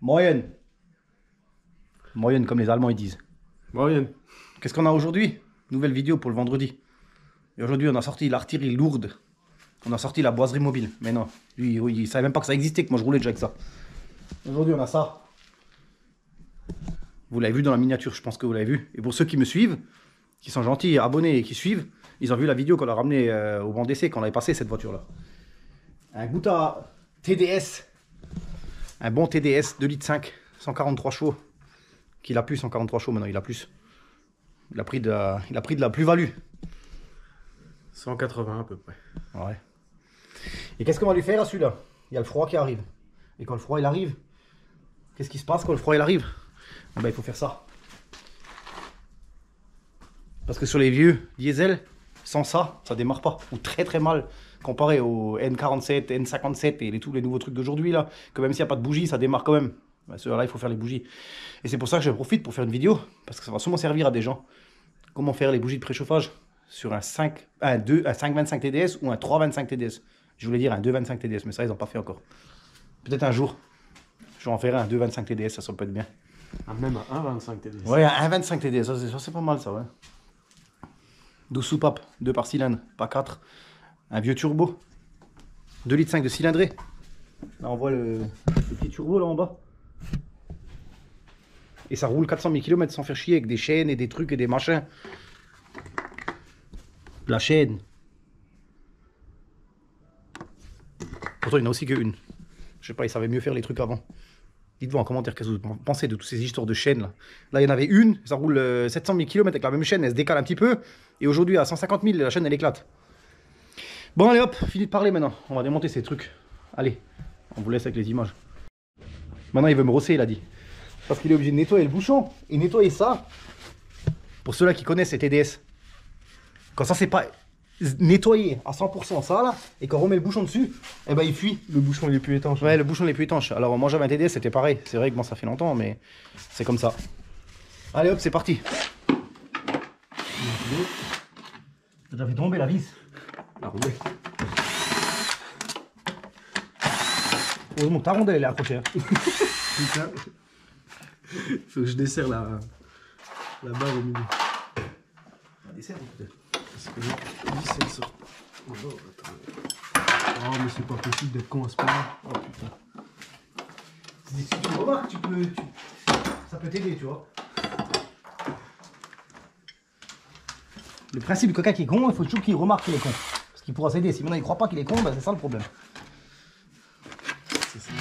Moyenne. Moyenne, comme les Allemands ils disent. Moyenne. Qu'est-ce qu'on a aujourd'hui? Nouvelle vidéo pour le vendredi. Et aujourd'hui, on a sorti l'artillerie lourde. On a sorti la boiserie mobile. Mais non, lui, il savait même pas que ça existait, que moi je roulais déjà avec ça. Aujourd'hui, on a ça. Vous l'avez vu dans la miniature, je pense que vous l'avez vu. Et pour ceux qui me suivent, qui sont gentils, abonnés et qui suivent, ils ont vu la vidéo qu'on a ramenée au banc d'essai, quand on avait passé cette voiture-là. Un Gouta TDS. Un bon TDS 2,5 litres, 143 chevaux. Qu'il a plus 143 chevaux maintenant, il a plus. Il a pris de la plus-value. 180 à peu près. Ouais. Et qu'est-ce qu'on va lui faire à celui-là? Il y a le froid qui arrive. Et quand le froid il arrive, qu'est-ce qui se passe quand le froid il arrive? Eh ben, il faut faire ça. Parce que sur les vieux diesel, sans ça, ça démarre pas. Ou très très mal. Comparé au N47, N57 et tous les nouveaux trucs d'aujourd'hui là, que même s'il n'y a pas de bougie, ça démarre quand même. Ben, ceux-là, il faut faire les bougies. Et c'est pour ça que je profite pour faire une vidéo, parce que ça va sûrement servir à des gens. Comment faire les bougies de préchauffage sur un 525 TDS ou un 325 TDS. Je voulais dire un 225 TDS, mais ça, ils n'ont pas fait encore. Peut-être un jour, je vais en faire un 225 TDS, ça peut être bien. Ah, même à 1,25 TDS. Ouais, un 1,25 TDS, ça c'est pas mal ça, ouais. 12 soupapes, 2 par cylindre, pas 4. Un vieux turbo. 2,5 litres de cylindrée. Là, on voit le petit turbo là en bas. Et ça roule 400 000 km sans faire chier avec des chaînes et des trucs et des machins. La chaîne. Pourtant, il n'y en a aussi qu'une. Je sais pas, ils savaient mieux faire les trucs avant. Dites-vous en commentaire qu'est-ce que vous pensez de toutes ces histoires de chaînes là. Là, il y en avait une, ça roule 700 000 km avec la même chaîne, elle se décale un petit peu. Et aujourd'hui, à 150 000, la chaîne elle éclate. Bon, allez hop, fini de parler maintenant. On va démonter ces trucs. Allez, on vous laisse avec les images. Maintenant, il veut me rosser, il a dit. Parce qu'il est obligé de nettoyer le bouchon et nettoyer ça. Pour ceux-là qui connaissent les TDS. Quand ça, c'est pas nettoyé à 100% ça là, et quand on remet le bouchon dessus, eh ben il fuit. Le bouchon il est plus étanche. Ouais, le bouchon il est plus étanche. Alors moi j'avais un TDS, c'était pareil. C'est vrai que moi ça fait longtemps, mais c'est comme ça. Allez hop, c'est parti. T'as déjà fait tomber la vis. La roulée. Heureusement que ta rondelle elle est accrochée. Hein. Putain. Faut que je desserre la barre au milieu. Dessert peut-être. Parce que là, c'est sort. Oh, attends. Oh, mais c'est pas possible d'être con à ce point-là. Oh putain. Si tu remarques, ça peut t'aider, tu vois. Le principe du coca qui est con, il faut toujours qu'il remarque qu'il est con. Parce qu'il pourra s'aider. Si maintenant il croit pas qu'il est con, bah, c'est ça le problème. C'est ça.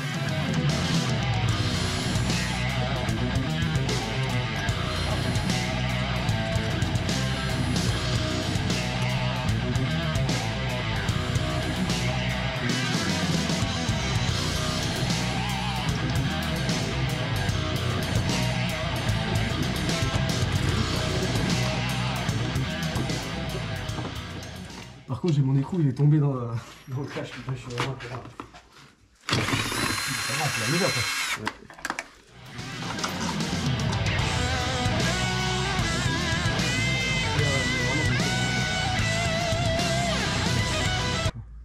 Par contre, j'ai mon écrou, il est tombé dans le crash. Putain, je suis vraiment là. Ça va, c'est la meilleure, quoi. Ouais.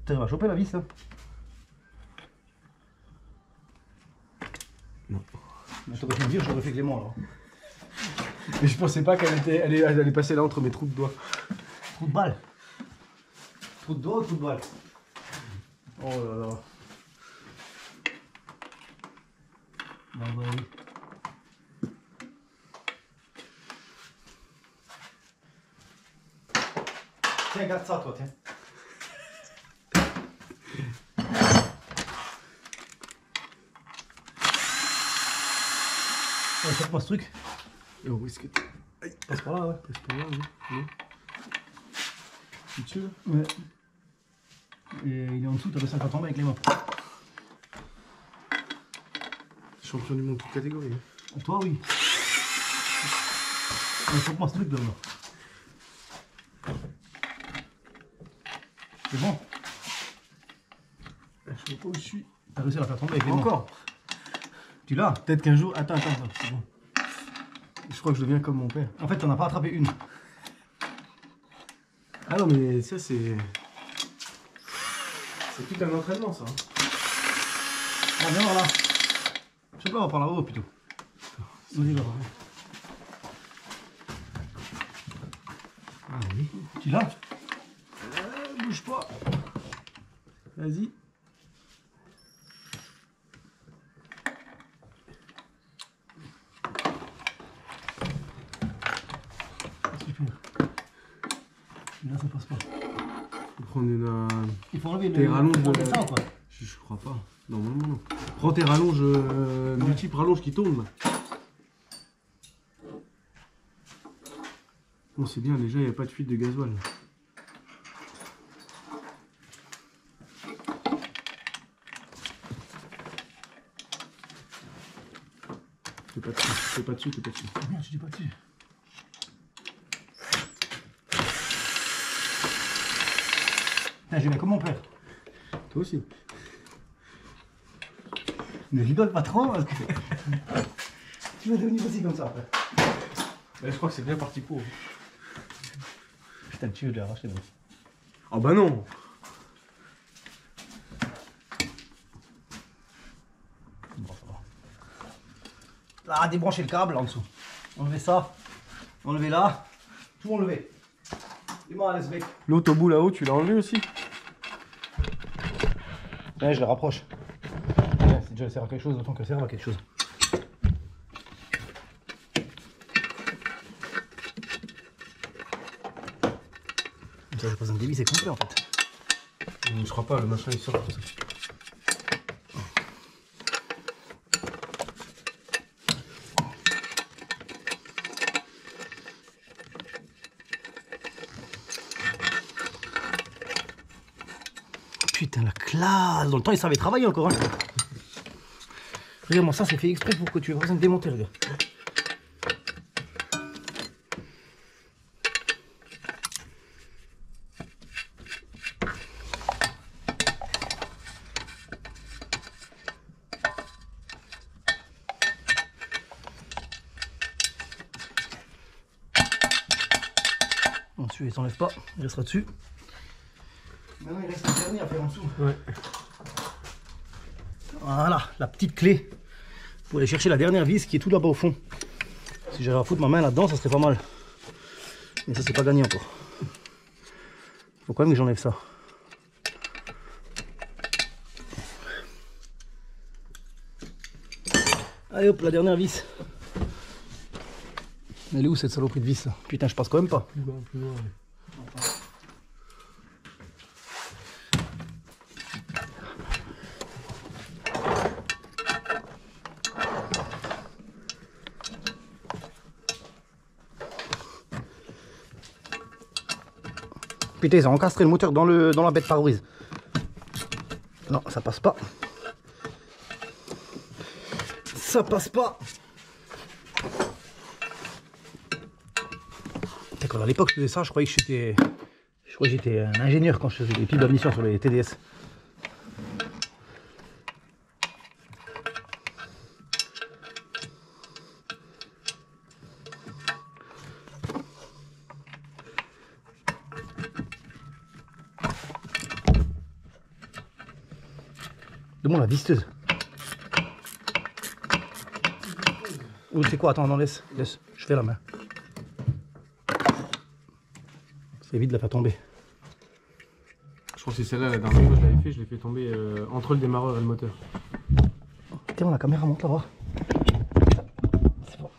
Tu vas choper la vis là? Non. Mais t'aurais pu me dire, j'aurais fait Clément alors. Mais je pensais pas elle allait passer là entre mes trous de doigts. Trou de balle. Trou de doigt ou trou de balle? Oh là là. Bah oui. Tiens, garde ça toi, tiens. Ouais, faites-moi ce truc. Oh, où est-ce que tu... Passe par là, ouais. Passe par là, oui. Tu te tues là? Ouais. Et il est en dessous, t'as réussi à tomber avec les mains. Champion du monde toute catégorie. Hein. Toi, oui. Ouais, faites-moi ce truc là. C'est bon? Je sais pas où je suis. T'as réussi à la faire tomber avec les mains. Encore? Tu l'as? Peut-être qu'un jour... Attends, c'est bon. Je crois que je deviens comme mon père. En fait, t'en as pas attrapé une. Ah non, mais ça, c'est... C'est tout un entraînement, ça. Hein. Ah, viens voir là. sais pas, on va prendre là-haut plutôt. Vas-y, va. Allez. Tu l'as? Bouge pas. Vas-y. Super. Là, ça passe pas. Faut prendre une... Il faut enlever tes rallonges de... ça ou quoi? Je crois pas. Normalement non. Prends tes rallonges, multiples rallonges qui tournent. Là. Bon, c'est bien, déjà il n'y a pas de fuite de gasoil. T'es pas dessus, t'es pas dessus, t'es pas dessus. Merde, je dis pas dessus. Putain, je vais comme mon père. Toi aussi. Ne rigole pas trop parce que tu vas devenir aussi comme ça après. Là, je crois que c'est bien parti pour. Putain, tu veux de l'arracher. Ah bah non. Bon, ça va. Là, débrancher le câble en dessous. Enlever ça. Enlever là. Tout enlever. Et moi, laisse mec. L'autre au bout là-haut, tu l'as enlevé aussi? Ouais, je le rapproche. Ouais, si déjà sert à quelque chose, autant que ça serve à quelque chose. Ça, j'ai pas besoin de dévis, c'est complet en fait. Je crois pas, le machin il sort comme ça. Putain, la classe! Dans le temps, il savait travailler encore. Hein. Regarde-moi, ça, c'est fait exprès pour que tu aies besoin de démonter, le gars. Bon, celui-là, il s'enlève pas, il restera dessus. Maintenant, il reste un dernier à faire en dessous. Ouais. Voilà, la petite clé pour aller chercher la dernière vis qui est tout là-bas au fond. Si j'avais à foutre ma main là-dedans, ça serait pas mal. Mais ça, c'est pas gagné encore. Faut quand même que j'enlève ça. Allez hop, la dernière vis. Elle est où cette saloperie de vis là? Putain, je passe quand même pas. Plus loin, plus loin. Ouais. Putain, ils ont encastré le moteur dans la bête pare-brise. Non, ça passe pas. Ça passe pas. Quand à l'époque je faisais ça, je croyais que j'étais un ingénieur quand je faisais des pipes d'admission sur les TDS. Demande la visteuse. Ou c'est quoi? Attends, non, laisse, je fais la main. Ça évite de la faire tomber. Je crois que c'est celle-là la dernière fois que je l'avais fait, je l'ai fait tomber entre le démarreur et le moteur. Tiens, la caméra monte là-bas. C'est bon.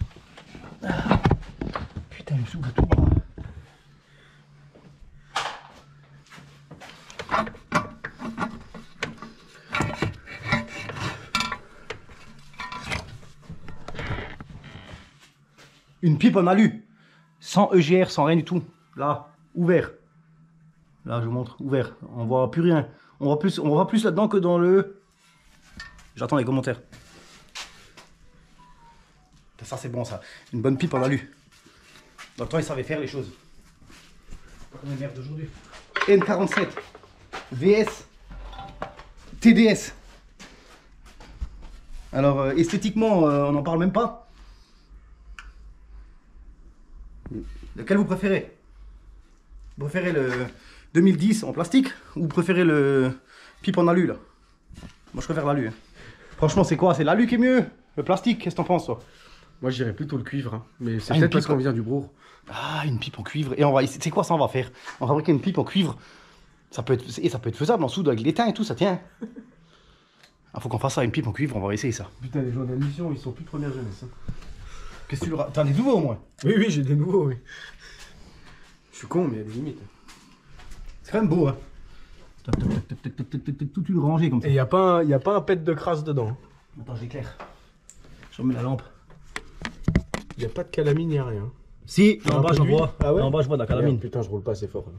Putain, il me s'ouvre tout. Une pipe en alu, sans EGR, sans rien du tout. Là, ouvert. Là, je vous montre, ouvert. On voit plus rien. On voit plus là-dedans que dans le... J'attends les commentaires. Ça, c'est bon, ça. Une bonne pipe en alu. Dans le temps, ils savaient faire les choses. Pas comme les merdes d'aujourd'hui. N47, VS, TDS. Alors, esthétiquement, on n'en parle même pas. Lequel vous préférez? Vous préférez le 2010 en plastique ou vous préférez le pipe en alu là? Moi je préfère l'alu. Hein. Franchement c'est quoi? C'est l'alu qui est mieux? Le plastique, qu'est-ce que t'en penses, toi? Moi, je dirais plutôt le cuivre. Hein. Mais c'est Ah, une peut-être parce pipe. qu'on vient du Brour. Ah, une pipe en cuivre. Et on va, c'est quoi ça, on va faire? On va fabriquer une pipe en cuivre. Ça peut être, et ça peut être faisable en soude avec l'étain et tout, ça tient. Ah, faut qu'on fasse ça, une pipe en cuivre, on va essayer ça. Putain, les joueurs d'admission, ils sont plus de première jeunesse. Hein. Qu'est-ce que tu leur as... T'as des nouveaux au moins? Oui, oui, j'ai des nouveaux, oui. Je suis con, mais il y a des limites. C'est quand même beau, hein. Toute une rangée comme ça. Et il n'y a pas un pet de crasse dedans. Attends, j'éclaire. Je remets la lampe. Il n'y a pas de calamine, il n'y a rien. Si, Un en bas peu j'en d'huile. vois. Ah ouais En bas je vois de la calamine. Merde, putain, je roule pas assez fort. Là.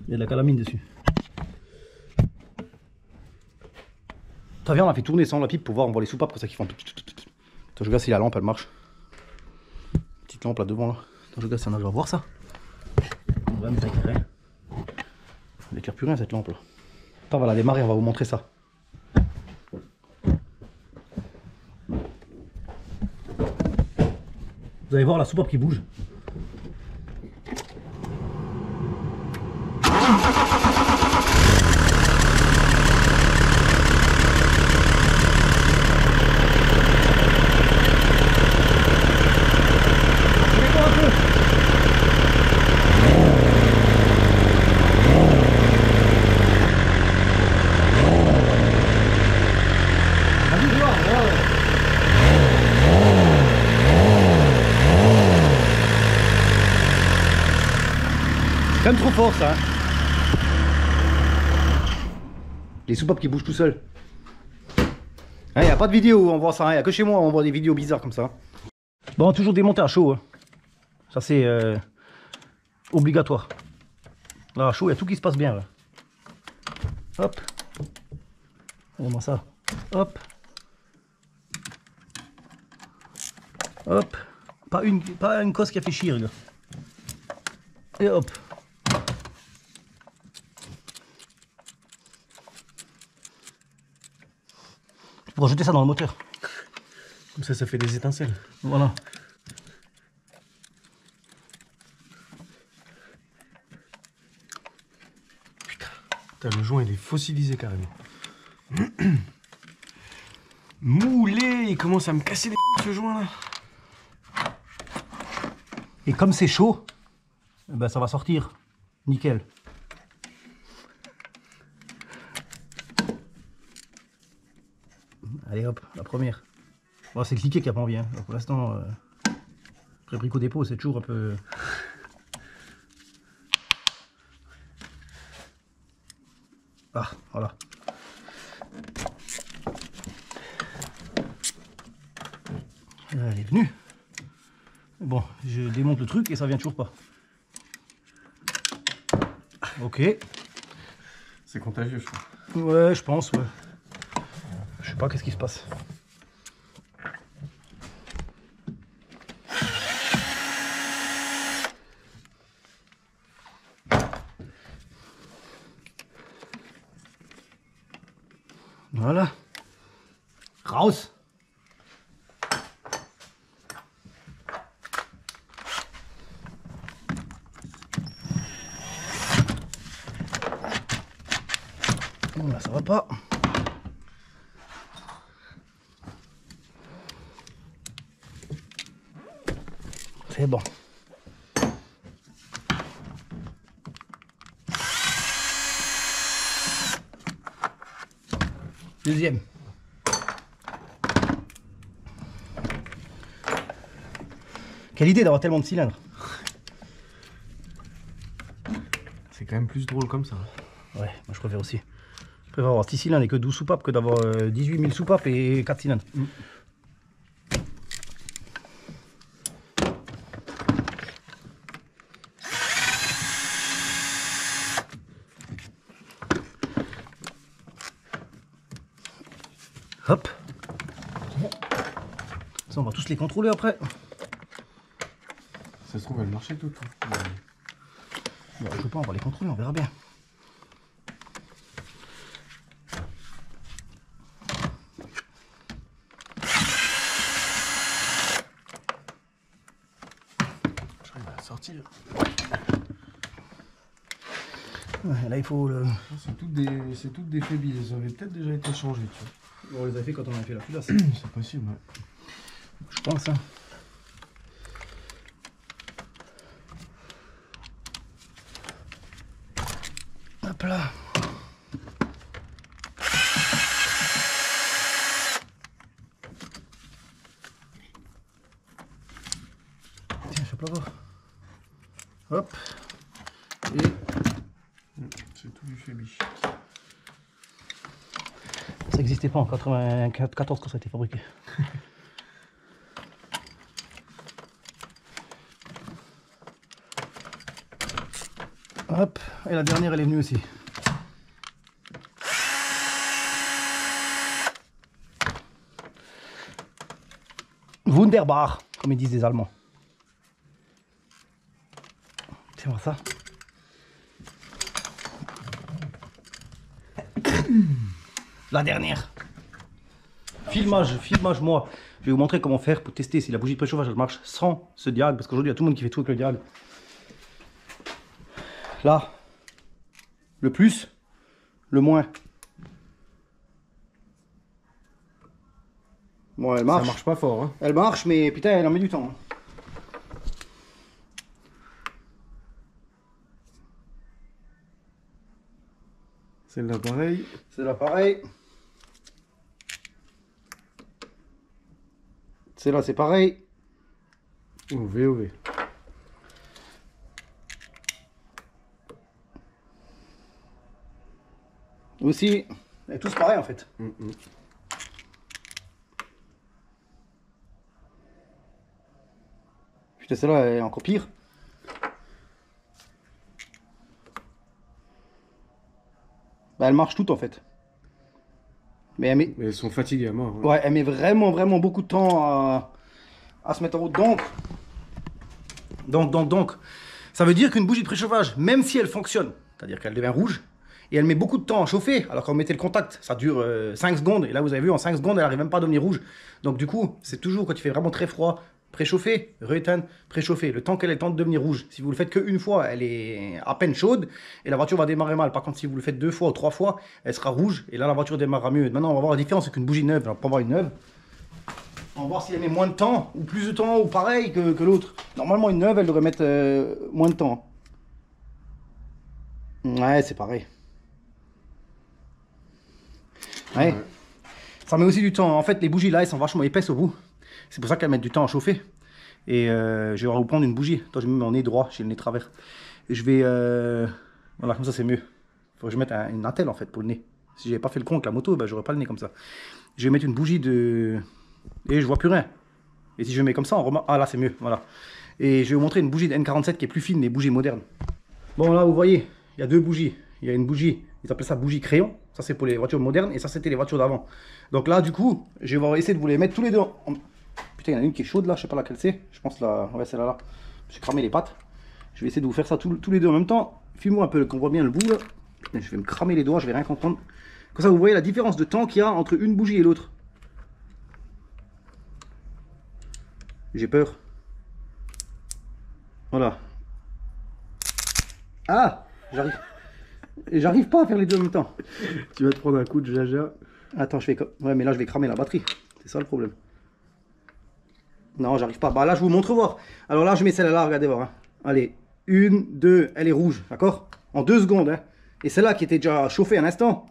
Il y a de la calamine dessus. T'as vu, on a fait tourner sans la pipe pour voir, on voit les soupapes comme ça qui font. Attends, je regarde si la lampe elle marche. Petite lampe là devant là. Attends, je regarde si on arrive à voir ça. On va mettre éclairé. Elle n'éclaire plus rien cette lampe là. Attends, on va la démarrer, on va vous montrer ça. Vous allez voir la soupape qui bouge. C'est quand même trop fort ça. Hein. Les soupapes qui bougent tout seuls. Il n'y a pas de vidéo où on voit ça, il n'y a que chez moi où on voit des vidéos bizarres comme ça. Bon, toujours démonter à chaud. Hein. Ça c'est obligatoire. Là à chaud, il y a tout qui se passe bien. Là. Hop. Regardez-moi ça. Hop. Hop. Pas une cosse qui a fait chier, regarde. Et hop. Pour jeter ça dans le moteur. Comme ça fait des étincelles. Voilà. Putain, le joint il est fossilisé carrément. Moulé, il commence à me casser les ce joint là. Et comme c'est chaud, eh ben ça va sortir. Nickel. Allez hop, la première. Bon, c'est cliqué qui a pas envie. Hein. Pour l'instant, après bricot dépôt, c'est toujours un peu. Ah, voilà. Elle est venue. Bon, je démonte le truc et ça vient toujours pas. Ok. C'est contagieux, je crois. Ouais, je pense, ouais. Je sais pas qu'est-ce qui se passe. Voilà. Raus. Bon, là, ça va pas. C'est bon. Deuxième. Quelle idée d'avoir tellement de cylindres. C'est quand même plus drôle comme ça. Ouais, moi je préfère aussi. Je préfère avoir 6 cylindres et que 12 soupapes que d'avoir 18 000 soupapes et 4 cylindres. Hop. Ça, on va tous les contrôler après. Ça se trouve, elle marchait toute. Bon, je sais pas, on va les contrôler, on verra bien. J'arrive à la sortir. Ouais, là, il faut le... C'est toutes des faiblesses. Elles avaient peut-être déjà été changées, tu vois. On les a fait quand on a fait la culasse. C'est possible, ouais. Je pense. Hein. Hop là. Tiens, je sais pas voir. Hop. Et c'est tout du Fébiche. ça n'existait pas en 94 quand ça a été fabriqué. Hop, et la dernière elle est venue aussi. Wunderbar, comme ils disent les Allemands. C'est voir ça. La dernière. Filmage moi. Je vais vous montrer comment faire pour tester si la bougie de préchauffage elle marche sans ce diag, parce qu'aujourd'hui il y a tout le monde qui fait tout avec le diag. Là, le plus, le moins. Bon, elle marche. Ça marche pas fort, hein. Elle marche, mais putain, elle en met du temps. Celle-là, pareil. Celle-là, pareil. Celle-là, c'est pareil. OV. Aussi, et tous pareil en fait. Putain, celle-là elle est encore pire. Bah, elle marche toute en fait. Mais elle met... Mais elles sont fatiguées à mort. Hein. Ouais, elle met vraiment beaucoup de temps à se mettre en route. Donc, ça veut dire qu'une bougie de préchauffage, même si elle fonctionne, c'est-à-dire qu'elle devient rouge, et elle met beaucoup de temps à chauffer, alors quand vous mettez le contact, ça dure 5 secondes, et là vous avez vu, en 5 secondes, elle n'arrive même pas à devenir rouge. Donc du coup, c'est toujours quand il fait vraiment très froid, préchauffer, rééteindre, préchauffer, le temps qu'elle ait le temps de devenir rouge. Si vous le faites qu'une fois, elle est à peine chaude, et la voiture va démarrer mal. Par contre, si vous le faites 2 fois ou 3 fois, elle sera rouge, et là la voiture démarrera mieux. Maintenant, on va voir la différence avec une bougie neuve. Alors, pour voir une neuve, on va voir si elle met moins de temps, ou plus de temps, ou pareil que l'autre. Normalement, une neuve, elle devrait mettre moins de temps. Ouais, c'est pareil. Ouais. Ça met aussi du temps. En fait, les bougies là, elles sont vachement épaisses au bout. C'est pour ça qu'elles mettent du temps à chauffer. Et je vais vous prendre une bougie. Attends, je mets mon nez droit, j'ai le nez travers. Et je vais... Voilà, comme ça c'est mieux. Faut que je mette une attelle en fait pour le nez. Si j'avais pas fait le con avec la moto, ben, j'aurais pas le nez comme ça. Je vais mettre une bougie de... Et je vois plus rien. Et si je mets comme ça, on remarque... Ah là c'est mieux, voilà. Et je vais vous montrer une bougie de N47 qui est plus fine, les bougies modernes. Bon là, vous voyez, il y a deux bougies. Il y a une bougie, ils appellent ça bougie crayon. Ça c'est pour les voitures modernes et ça c'était les voitures d'avant. Donc là du coup, je vais essayer de vous les mettre tous les deux en... Putain, il y en a une qui est chaude là, je sais pas laquelle c'est. Je pense là, ouais celle-là là. J'ai cramé les pattes. Je vais essayer de vous faire ça tous les deux en même temps. Filme-moi un peu qu'on voit bien le bout là. Putain, je vais me cramer les doigts, je vais rien comprendre. Comme ça vous voyez la différence de temps qu'il y a entre une bougie et l'autre. J'ai peur. Voilà. Ah, j'arrive pas à faire les deux en même temps. Tu vas te prendre un coup de jaja. Attends, je vais... Ouais, mais là, je vais cramer la batterie. C'est ça le problème. Non, j'arrive pas. Bah là, je vous montre voir. Alors là, je mets celle-là, regardez voir. Hein. Allez, 1, 2, elle est rouge, d'accord? En 2 secondes. Hein. Et celle-là qui était déjà chauffée un instant.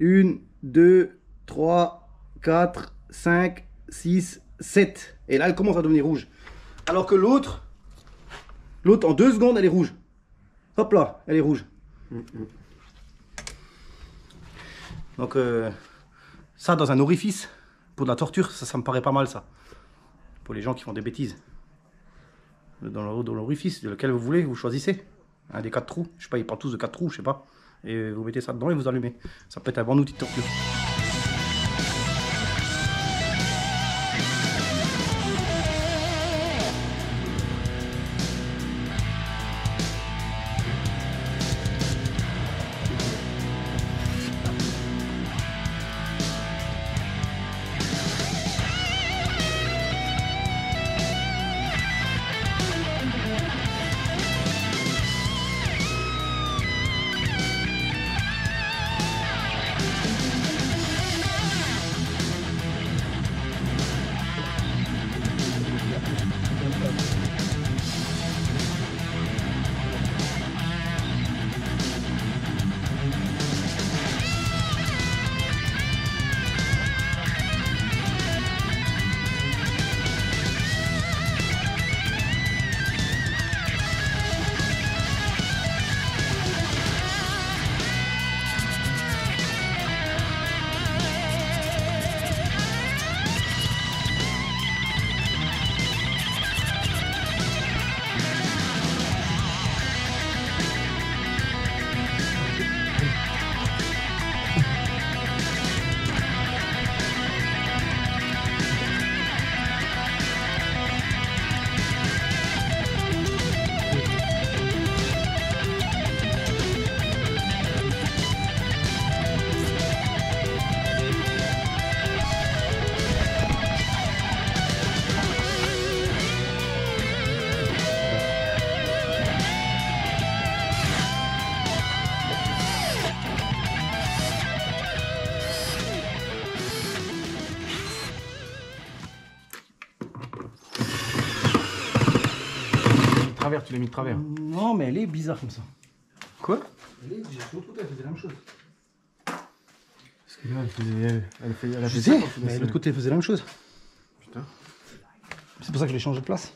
1, 2, 3, 4, 5, 6, 7. Et là, elle commence à devenir rouge. Alors que l'autre, en 2 secondes, elle est rouge. Hop là, elle est rouge. Donc, ça dans un orifice, pour de la torture, ça me paraît pas mal ça. Pour les gens qui font des bêtises. Dans l'orifice, de lequel vous voulez, vous choisissez. Un des 4 trous, je sais pas, ils parlent tous de 4 trous, je sais pas. Et vous mettez ça dedans et vous allumez. Ça peut être un bon outil de torture. travers, tu l'as mis de travers. Non, mais elle est bizarre comme ça. Quoi? Elle est bizarre. L'autre côté, elle faisait la même chose. Parce que là, elle a Je fait sais, ça quand tu mais laissais- l'autre côté elle faisait la même chose. Putain. C'est pour ça que je l'ai changé de place.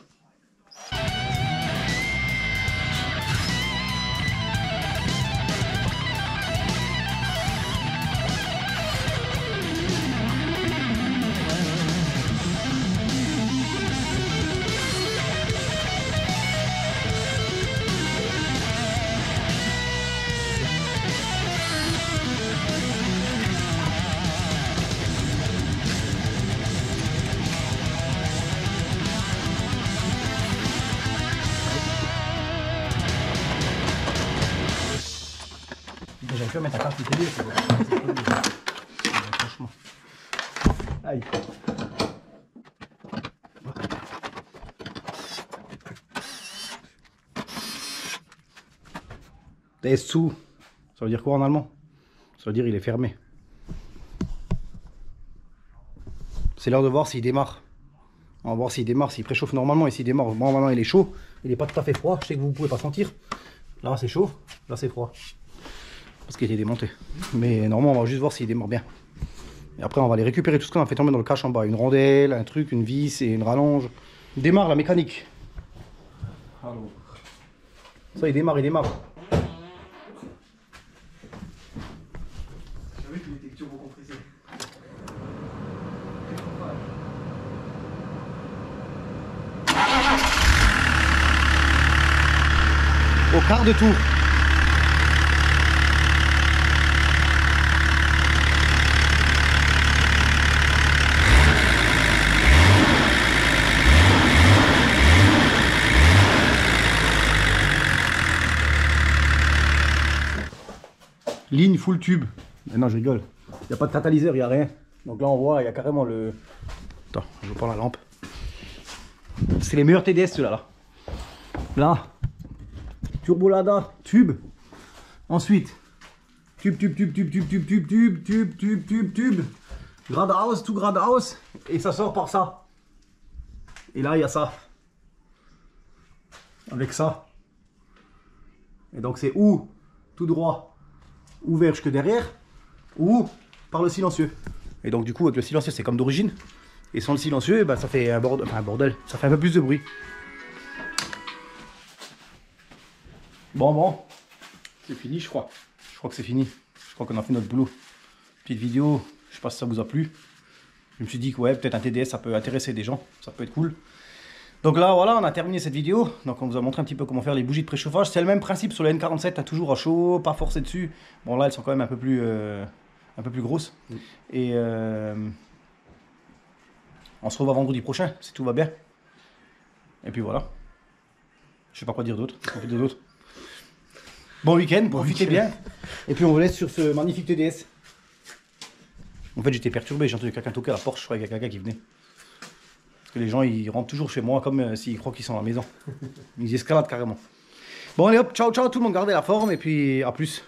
J'avais pu mettre la carte télé. Franchement. Aïe. Dessous. Ça veut dire quoi en allemand? Ça veut dire il est fermé. C'est l'heure de voir s'il démarre. On va voir s'il démarre, s'il préchauffe normalement et s'il démarre. Bon, maintenant il est chaud. Il n'est pas tout à fait froid. Je sais que vous ne pouvez pas sentir. Là c'est chaud, là c'est froid. Parce qu'il était démonté. Mais normalement on va juste voir s'il démarre bien. Et après on va aller récupérer tout ce qu'on a fait tomber dans le cache en bas. Une rondelle, un truc, une vis et une rallonge. Il démarre la mécanique. Allô. Ça il démarre, il démarre. Je savais qu'il était turbo compressé. Au quart de tour. Ligne full tube. Mais non, je rigole. Il n'y a pas de catalyseur, il n'y a rien. Donc là, on voit, il y a carrément le... Attends, je prends la lampe. C'est les meilleurs TDS, ceux-là. Là. Turbo Lada, tube. Ensuite, tube. Grade house, tout grade house. Et ça sort par ça. Et là, il y a ça. Avec ça. Et donc, c'est ou tout droit, ouvert jusque derrière, ou par le silencieux. Et donc, du coup, avec le silencieux, c'est comme d'origine. Et sans le silencieux, bah, ça fait un bordel, enfin, un bordel. Ça fait un peu plus de bruit. Bon, c'est fini, je crois. Je crois que c'est fini. Je crois qu'on a fait notre boulot. Petite vidéo, je sais pas si ça vous a plu. Je me suis dit que ouais, peut-être un TDS, ça peut intéresser des gens. Ça peut être cool. Donc là, voilà, on a terminé cette vidéo. Donc on vous a montré un petit peu comment faire les bougies de préchauffage. C'est le même principe sur la N47, t'as toujours à chaud, pas forcé dessus. Bon là, elles sont quand même un peu plus grosses. Et on se revoit vendredi prochain, si tout va bien. Et puis voilà. Je sais pas quoi dire d'autre. Bon week-end, profitez bien. Et puis on vous laisse sur ce magnifique TDS. En fait, j'étais perturbé, j'ai entendu quelqu'un toquer à la porte, je croyais qu'il y a quelqu'un qui venait. Parce que les gens, ils rentrent toujours chez moi comme s'ils croient qu'ils sont à la maison. Ils escaladent carrément. Bon allez hop, ciao tout le monde, gardez la forme et puis à plus.